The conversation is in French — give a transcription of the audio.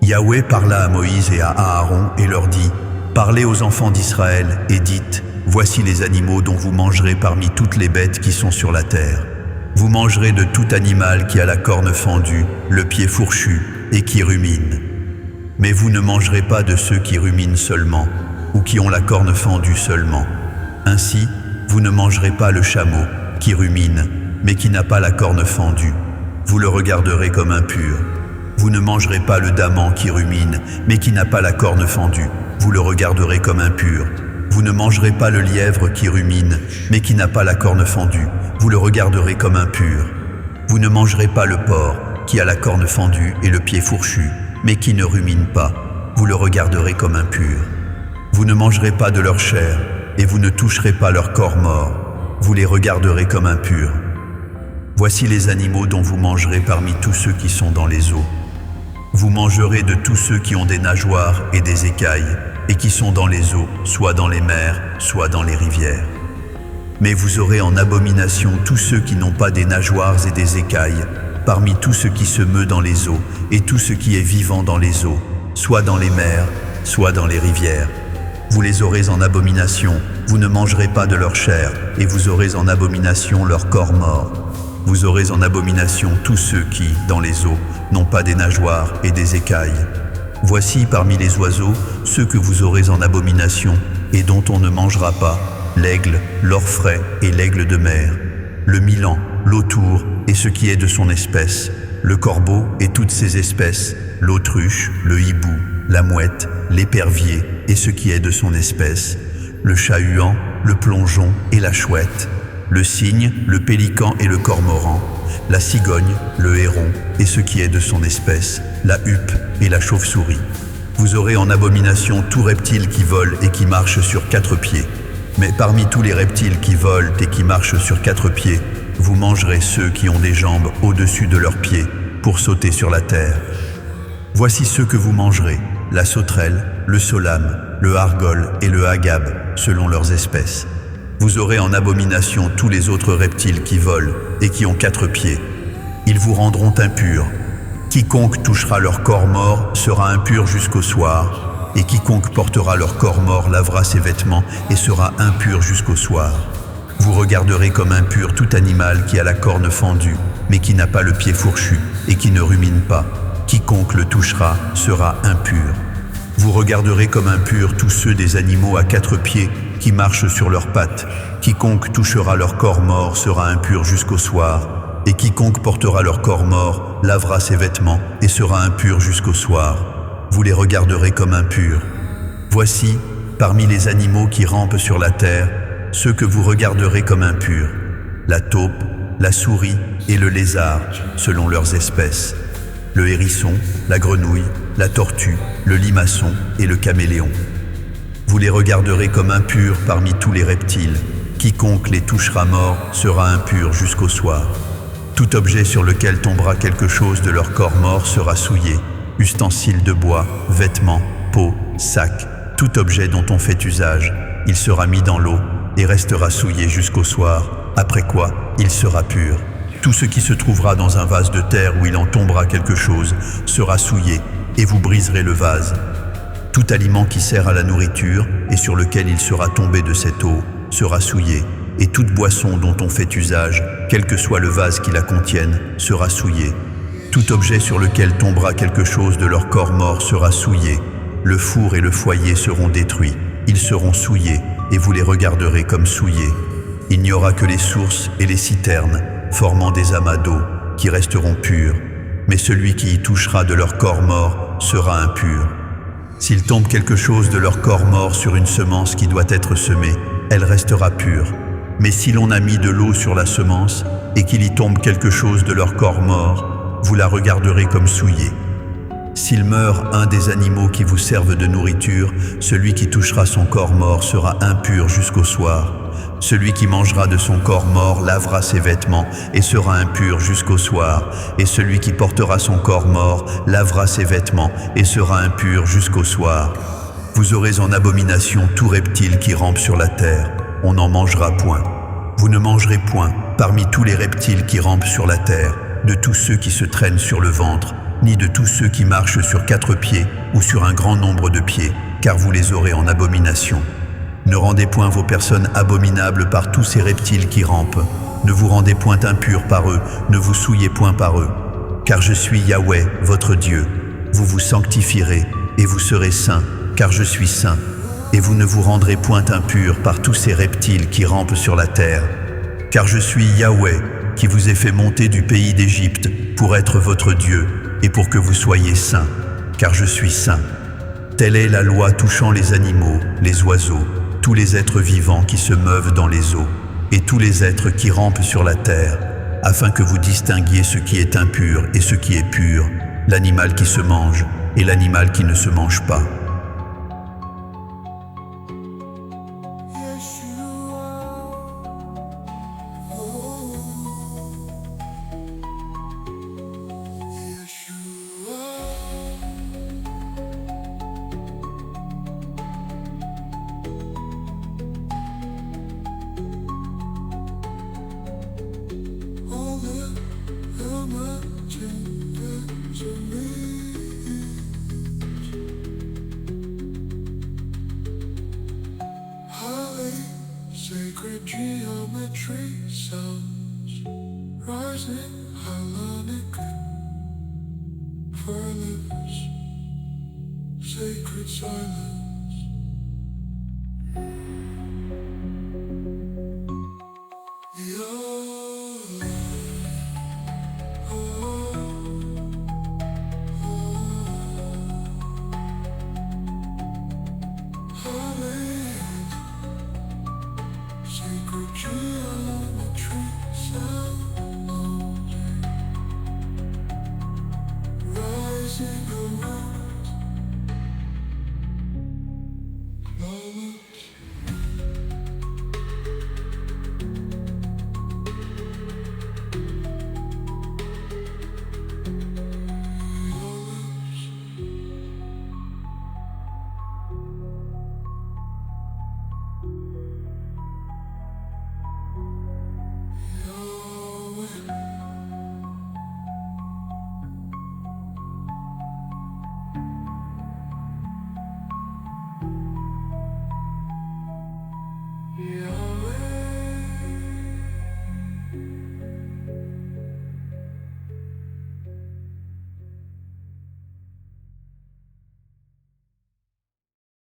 Yahweh parla à Moïse et à Aaron et leur dit, « Parlez aux enfants d'Israël et dites, voici les animaux dont vous mangerez parmi toutes les bêtes qui sont sur la terre. Vous mangerez de tout animal qui a la corne fendue, le pied fourchu et qui rumine. Mais vous ne mangerez pas de ceux qui ruminent seulement, ou qui ont la corne fendue seulement. Ainsi, vous ne mangerez pas le chameau, qui rumine, mais qui n'a pas la corne fendue. Vous le regarderez comme impur. Vous ne mangerez pas le daman qui rumine, mais qui n'a pas la corne fendue. Vous le regarderez comme impur. Vous ne mangerez pas le lièvre qui rumine, mais qui n'a pas la corne fendue. Vous le regarderez comme impur. Vous ne mangerez pas le porc, qui a la corne fendue et le pied fourchu, mais qui ne rumine pas. Vous le regarderez comme impur. Vous ne mangerez pas de leur chair, et vous ne toucherez pas leur corps mort. Vous les regarderez comme impurs. Voici les animaux dont vous mangerez parmi tous ceux qui sont dans les eaux. Vous mangerez de tous ceux qui ont des nageoires et des écailles, et qui sont dans les eaux, soit dans les mers, soit dans les rivières. Mais vous aurez en abomination tous ceux qui n'ont pas des nageoires et des écailles, parmi tout ce qui se meut dans les eaux, et tout ce qui est vivant dans les eaux, soit dans les mers, soit dans les rivières. Vous les aurez en abomination, vous ne mangerez pas de leur chair, et vous aurez en abomination leur corps mort. Vous aurez en abomination tous ceux qui, dans les eaux, n'ont pas des nageoires et des écailles. Voici parmi les oiseaux ceux que vous aurez en abomination, et dont on ne mangera pas, l'aigle, l'orfraie et l'aigle de mer, le milan, l'autour et ce qui est de son espèce, le corbeau et toutes ses espèces, l'autruche, le hibou, la mouette, l'épervier et ce qui est de son espèce, le chat-huant, le plongeon et la chouette, le cygne, le pélican et le cormoran, la cigogne, le héron et ce qui est de son espèce, la huppe et la chauve-souris. Vous aurez en abomination tout reptile qui vole et qui marche sur 4 pieds. Mais parmi tous les reptiles qui volent et qui marchent sur 4 pieds, vous mangerez ceux qui ont des jambes au-dessus de leurs pieds pour sauter sur la terre. Voici ceux que vous mangerez, la sauterelle, le solame, le hargol et le agab, selon leurs espèces. Vous aurez en abomination tous les autres reptiles qui volent et qui ont 4 pieds. Ils vous rendront impurs. Quiconque touchera leur corps mort sera impur jusqu'au soir, et quiconque portera leur corps mort lavera ses vêtements et sera impur jusqu'au soir. Vous regarderez comme impur tout animal qui a la corne fendue, mais qui n'a pas le pied fourchu et qui ne rumine pas. Quiconque le touchera sera impur. Vous regarderez comme impurs tous ceux des animaux à 4 pieds qui marchent sur leurs pattes. Quiconque touchera leur corps mort sera impur jusqu'au soir, et quiconque portera leur corps mort lavera ses vêtements et sera impur jusqu'au soir. Vous les regarderez comme impurs. Voici, parmi les animaux qui rampent sur la terre, ceux que vous regarderez comme impurs, la taupe, la souris et le lézard, selon leurs espèces, le hérisson, la grenouille, la tortue, le limaçon et le caméléon. Vous les regarderez comme impurs parmi tous les reptiles. Quiconque les touchera mort sera impur jusqu'au soir. Tout objet sur lequel tombera quelque chose de leur corps mort sera souillé. Ustensiles de bois, vêtements, peaux, sacs, tout objet dont on fait usage, il sera mis dans l'eau et restera souillé jusqu'au soir, après quoi il sera pur. Tout ce qui se trouvera dans un vase de terre où il en tombera quelque chose sera souillé, et vous briserez le vase. Tout aliment qui sert à la nourriture et sur lequel il sera tombé de cette eau sera souillé, et toute boisson dont on fait usage, quel que soit le vase qui la contienne, sera souillé. Tout objet sur lequel tombera quelque chose de leur corps mort sera souillé. Le four et le foyer seront détruits, ils seront souillés, et vous les regarderez comme souillés. Il n'y aura que les sources et les citernes, formant des amas d'eau, qui resteront purs, mais celui qui y touchera de leur corps mort sera impur. S'il tombe quelque chose de leur corps mort sur une semence qui doit être semée, elle restera pure. Mais si l'on a mis de l'eau sur la semence, et qu'il y tombe quelque chose de leur corps mort, vous la regarderez comme souillée. S'il meurt un des animaux qui vous servent de nourriture, celui qui touchera son corps mort sera impur jusqu'au soir. Celui qui mangera de son corps mort lavera ses vêtements et sera impur jusqu'au soir. Et celui qui portera son corps mort lavera ses vêtements et sera impur jusqu'au soir. Vous aurez en abomination tout reptile qui rampe sur la terre. On n'en mangera point. Vous ne mangerez point, parmi tous les reptiles qui rampent sur la terre, de tous ceux qui se traînent sur le ventre, ni de tous ceux qui marchent sur 4 pieds ou sur un grand nombre de pieds, car vous les aurez en abomination. Ne rendez point vos personnes abominables par tous ces reptiles qui rampent. Ne vous rendez point impurs par eux, ne vous souillez point par eux. Car je suis Yahweh, votre Dieu. Vous vous sanctifierez, et vous serez saints, car je suis saint. Et vous ne vous rendrez point impurs par tous ces reptiles qui rampent sur la terre. Car je suis Yahweh, qui vous ai fait monter du pays d'Égypte pour être votre Dieu, et pour que vous soyez saints, car je suis saint. Telle est la loi touchant les animaux, les oiseaux, tous les êtres vivants qui se meuvent dans les eaux, et tous les êtres qui rampent sur la terre, afin que vous distinguiez ce qui est impur et ce qui est pur, l'animal qui se mange et l'animal qui ne se mange pas. Sacred geometry sounds rising harmonic violence, sacred silence. Sacred geometry sounds rising around knowledge. Yeah.